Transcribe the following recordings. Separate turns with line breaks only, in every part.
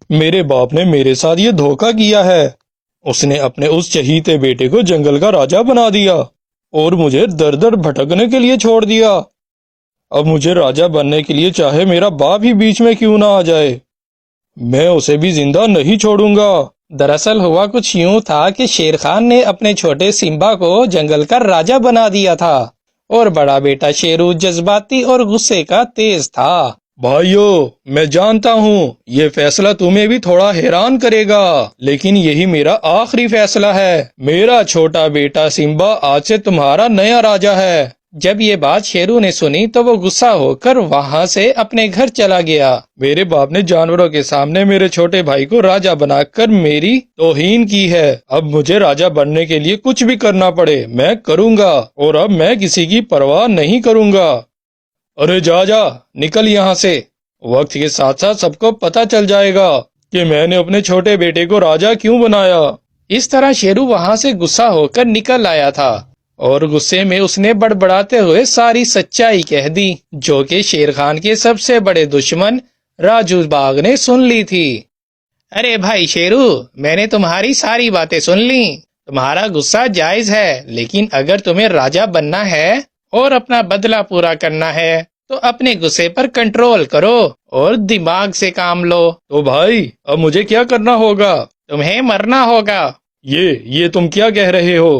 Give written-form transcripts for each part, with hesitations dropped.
میرے باپ نے میرے ساتھ یہ دھوکہ کیا ہے۔ اس نے اپنے اس چہیتے بیٹے کو جنگل کا راجا بنا دیا اور مجھے در در بھٹکنے کے لیے چھوڑ دیا۔ اب مجھے راجا بننے کے لیے چاہے میرا باپ ہی بیچ میں کیوں نہ آ جائے، میں اسے بھی زندہ نہیں چھوڑوں گا۔
دراصل ہوا کچھ یوں تھا کہ شیر خان نے اپنے چھوٹے سمبا کو جنگل کا راجا بنا دیا تھا، اور بڑا بیٹا شیرو جذباتی اور غصے کا تیز تھا۔
بھائیو، میں جانتا ہوں یہ فیصلہ تمہیں بھی تھوڑا حیران کرے گا، لیکن یہی میرا آخری فیصلہ ہے۔ میرا چھوٹا بیٹا سمبا آج سے تمہارا نیا راجا ہے۔
جب یہ بات شیرو نے سنی تو وہ غصہ ہو کر وہاں سے اپنے گھر چلا گیا۔
میرے باپ نے جانوروں کے سامنے میرے چھوٹے بھائی کو راجا بنا کر میری توہین کی ہے۔ اب مجھے راجا بننے کے لیے کچھ بھی کرنا پڑے میں کروں گا، اور اب میں کسی کی پرواہ نہیں کروں گا۔ ارے جا نکل یہاں سے، وقت کے ساتھ ساتھ سب کو پتہ چل جائے گا کہ میں نے اپنے چھوٹے بیٹے کو راجا کیوں بنایا۔
اس طرح شیرو وہاں سے غصہ ہو کر نکل آیا تھا، اور غصے میں اس نے بڑبڑاتے ہوئے ساری سچائی کہہ دی، جو کہ شیر خان کے سب سے بڑے دشمن راجو باغ نے سن لی تھی۔ ارے بھائی شیرو، میں نے تمہاری ساری باتیں سن لی۔ تمہارا غصہ جائز ہے، لیکن اگر تمہیں راجا بننا ہے اور اپنا بدلہ پورا کرنا ہے تو اپنے غصے پر کنٹرول کرو اور دماغ سے کام لو۔
تو بھائی اب مجھے کیا کرنا ہوگا؟
تمہیں مرنا ہوگا۔
یہ تم کیا کہہ رہے ہو؟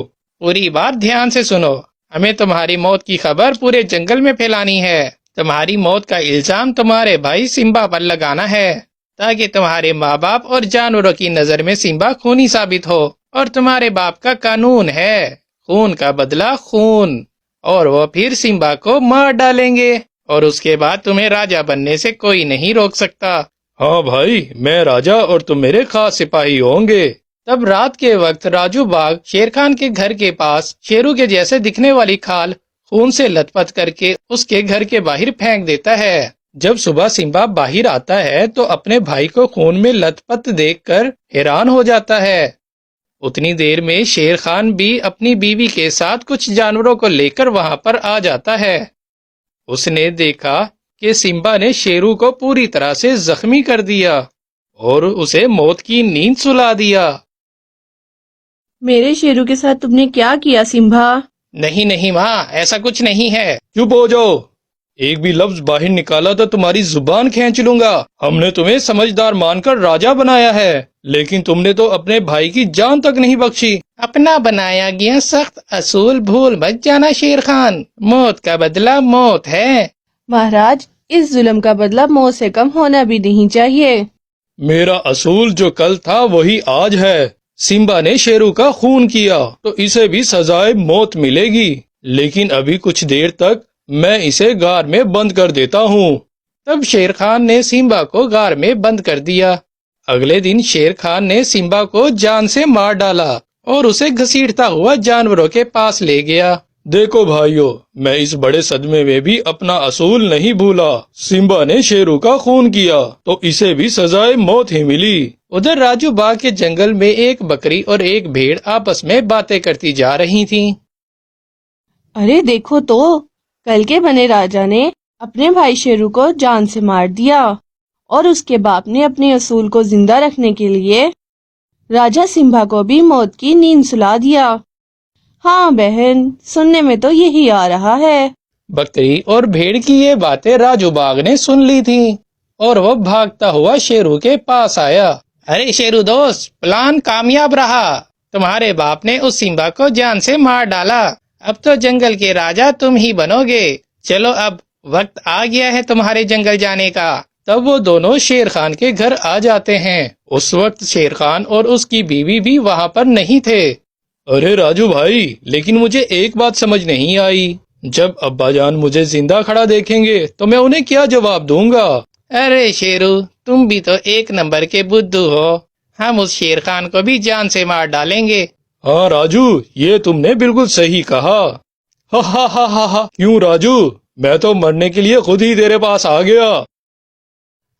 پوری بات دھیان سے سنو۔ ہمیں تمہاری موت کی خبر پورے جنگل میں پھیلانی ہے۔ تمہاری موت کا الزام تمہارے بھائی سمبا پر لگانا ہے، تاکہ تمہارے ماں باپ اور جانوروں کی نظر میں سمبا خونی ثابت ہو۔ اور تمہارے باپ کا قانون ہے، خون کا بدلہ خون، اور وہ پھر سمبا کو مار ڈالیں گے، اور اس کے بعد تمہیں راجا بننے سے کوئی نہیں روک سکتا۔
ہاں بھائی، میں راجا اور تم میرے خاص سپاہی ہوں گے۔
تب رات کے وقت راجو باغ شیر خان کے گھر کے پاس شیرو کے جیسے دکھنے والی کھال خون سے لت پت کر کے اس کے گھر کے باہر پھینک دیتا ہے۔ جب صبح سمبا باہر آتا ہے تو اپنے بھائی کو خون میں لت پت دیکھ کر حیران ہو جاتا ہے۔ اتنی دیر میں شیر خان بھی اپنی بیوی کے ساتھ کچھ جانوروں کو لے کر وہاں پر آ جاتا ہے۔ اس نے دیکھا کہ سمبا نے شیرو کو پوری طرح سے زخمی کر دیا اور اسے موت کی نیند سلا دیا۔
میرے شیرو کے ساتھ تم نے کیا کیا سمبا؟
نہیں ماں، ایسا کچھ نہیں ہے۔
چپ ہو جاؤ، ایک بھی لفظ باہر نکالا تو تمہاری زبان کھینچ لوں گا۔ ہم نے تمہیں سمجھدار مان کر راجا بنایا ہے، لیکن تم نے تو اپنے بھائی کی جان تک نہیں بخشی۔
اپنا بنایا گیا سخت اصول بھول مت جانا شیر خان، موت کا بدلہ موت ہے۔
مہاراج، اس ظلم کا بدلہ موت سے کم ہونا بھی نہیں چاہیے۔
میرا اصول جو کل تھا وہی آج ہے۔ سمبا نے شیرو کا خون کیا تو اسے بھی سزائے موت ملے گی، لیکن ابھی کچھ دیر تک میں اسے غار میں بند کر دیتا ہوں۔
تب شیر خان نے سمبا کو غار میں بند کر دیا۔ اگلے دن شیر خان نے سمبا کو جان سے مار ڈالا اور اسے گھسیٹتا ہوا جانوروں کے پاس لے گیا۔
دیکھو بھائیو، میں اس بڑے صدمے میں بھی اپنا اصول نہیں بھولا۔ سمبا نے شیرو کا خون کیا تو اسے بھی سزائے موت ہی ملی۔
ادھر راجو باغ کے جنگل میں ایک بکری اور ایک بھیڑ آپس میں باتیں کرتی جا رہی تھیں۔
ارے دیکھو تو، کل کے بنے راجا نے اپنے بھائی شیرو کو جان سے مار دیا، اور اس کے باپ نے اپنے اصول کو زندہ رکھنے کے لیے راجا سمبا کو بھی موت کی نیند سلا دیا۔ ہاں بہن، سننے میں تو یہی آ رہا ہے۔
بکری اور بھیڑ کی یہ باتیں راجو باغ نے سن لی تھی، اور وہ بھاگتا ہوا شیرو کے پاس آیا۔ ارے شیرو دوست، پلان کامیاب رہا۔ تمہارے باپ نے اس سمبا کو جان سے مار ڈالا، اب تو جنگل کے راجا تم ہی بنو گے۔ چلو اب وقت آ گیا ہے تمہارے جنگل جانے کا۔ تب وہ دونوں شیر خان کے گھر آ جاتے ہیں۔ اس وقت شیر خان اور اس کی بیوی بھی وہاں پر نہیں تھے۔
ارے راجو بھائی، لیکن مجھے ایک بات سمجھ نہیں آئی، جب ابا جان مجھے زندہ کھڑا دیکھیں گے تو میں انہیں کیا جواب دوں گا؟
ارے شیرو، تم بھی تو ایک نمبر کے بدھو ہو، ہم اس شیر خان کو بھی جان سے مار ڈالیں گے۔
ہاں راجو، یہ تم نے بالکل صحیح کہا۔ ہا ہا ہا ہا ہا۔ کیوں راجو، میں تو مرنے کے لیے خود ہی تیرے پاس آ گیا۔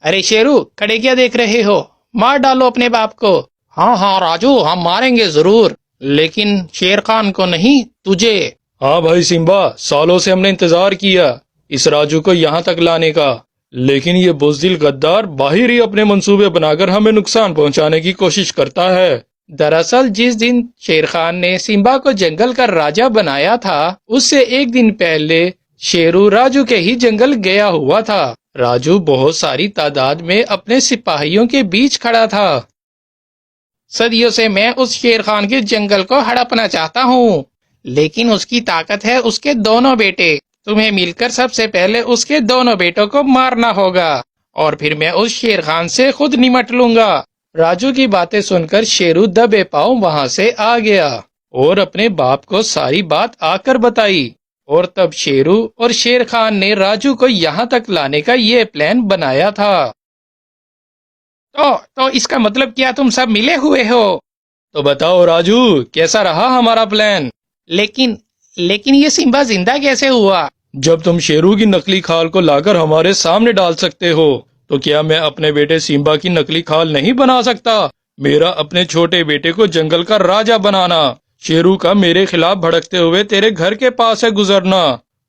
ارے شیرو، کھڑے کیا دیکھ رہے ہو، مار ڈالو اپنے باپ کو۔ ہاں راجو، ہم ماریں گے ضرور، لیکن شیر خان کو نہیں، تجھے۔
ہاں بھائی سمبا، سالوں سے ہم نے انتظار کیا اس راجو کو یہاں تک لانے کا۔ لیکن یہ بزدل غدار باہر ہی اپنے منصوبے بنا کر ہمیں نقصان پہنچانے کی کوشش کرتا ہے۔
دراصل جس دن شیر خان نے سمبا کو جنگل کا راجا بنایا تھا، اس سے ایک دن پہلے شیرو راجو کے ہی جنگل گیا ہوا تھا۔ راجو بہت ساری تعداد میں اپنے سپاہیوں کے بیچ کھڑا تھا۔ صدیوں سے میں اس شیر خان کے جنگل کو ہڑپنا چاہتا ہوں، لیکن اس کی طاقت ہے اس کے دونوں بیٹے۔ تمہیں مل کر سب سے پہلے اس کے دونوں بیٹوں کو مارنا ہوگا، اور پھر میں اس شیر خان سے خود نمٹ لوں گا۔ راجو کی باتیں سن کر شیرو دبے پاؤں وہاں سے آ گیا اور اپنے باپ کو ساری بات آ کر بتائی، اور تب شیرو اور شیر خان نے راجو کو یہاں تک لانے کا یہ پلان بنایا تھا۔ تو اس کا مطلب کیا تم سب ملے ہوئے ہو؟
تو بتاؤ راجو، کیسا رہا ہمارا پلان؟
لیکن یہ سمبا زندہ کیسے ہوا؟
جب تم شیرو کی نقلی کھال کو لا کر ہمارے سامنے ڈال سکتے ہو، تو کیا میں اپنے بیٹے سمبا کی نقلی کھال نہیں بنا سکتا؟ میرا اپنے چھوٹے بیٹے کو جنگل کا راجا بنانا، شیرو کا میرے خلاف بھڑکتے ہوئے تیرے گھر کے پاس سے گزرنا،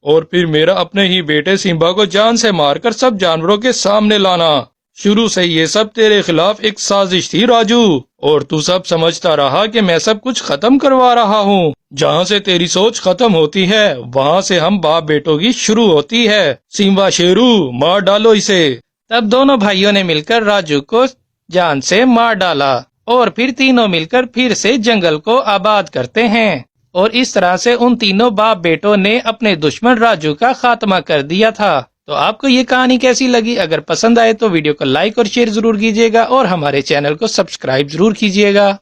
اور پھر میرا اپنے ہی بیٹے سمبا کو جان سے مار کر سب جانوروں کے سامنے لانا۔ شروع سے یہ سب تیرے خلاف ایک سازش تھی راجو، اور تو سب سمجھتا رہا کہ میں سب کچھ ختم کروا رہا ہوں۔ جہاں سے تیری سوچ ختم ہوتی ہے، وہاں سے ہم باپ بیٹوں کی شروع ہوتی ہے۔ سمبا، شیرو، مار ڈالو اسے۔
تب دونوں بھائیوں نے مل کر راجو کو جان سے مار ڈالا، اور پھر تینوں مل کر پھر سے جنگل کو آباد کرتے ہیں، اور اس طرح سے ان تینوں باپ بیٹوں نے اپنے دشمن راجو کا خاتمہ کر دیا تھا۔ تو آپ کو یہ کہانی کیسی لگی؟ اگر پسند آئے تو ویڈیو کو لائک اور شیئر ضرور کیجیے گا، اور ہمارے چینل کو سبسکرائب ضرور کیجیے گا۔